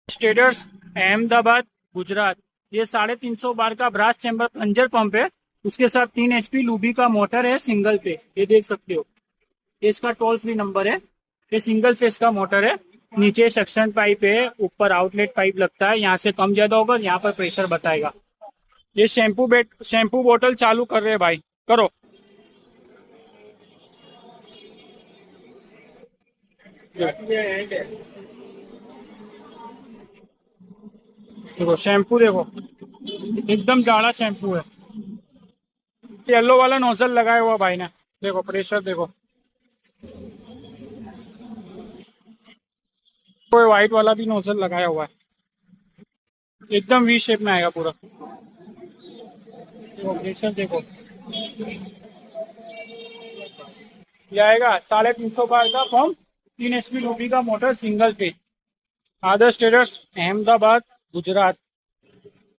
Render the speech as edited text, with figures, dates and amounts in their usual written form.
स्टेडर्स अहमदाबाद गुजरात। ये 350 बार का brass chamber plunger pump है। उसके साथ 3 HP लूबी का मोटर है सिंगल पे, ये देख सकते हो। ये इसका टोल फ्री नंबर है। ये सिंगल फेस का मोटर है। नीचे सक्शन पाइप है, ऊपर आउटलेट पाइप लगता है। यहाँ से कम ज्यादा होगा, यहाँ पर प्रेशर बताएगा। ये शैम्पू बोतल चालू कर रहे हैं भाई, करो। देखो शैम्पू, देखो एकदम गाढ़ा शैम्पू है। येलो वाला नोजल लगाया हुआ भाई ने, देखो प्रेशर देखो। कोई व्हाइट वाला भी नोजल लगाया हुआ है, एकदम वी शेप में आएगा पूरा। देखो प्रेशर देखो, ये आएगा 350 बार का पंप, 3 HP लूबी का मोटर सिंगल पे। आदर्श ट्रेडर्स अहमदाबाद गुजरात।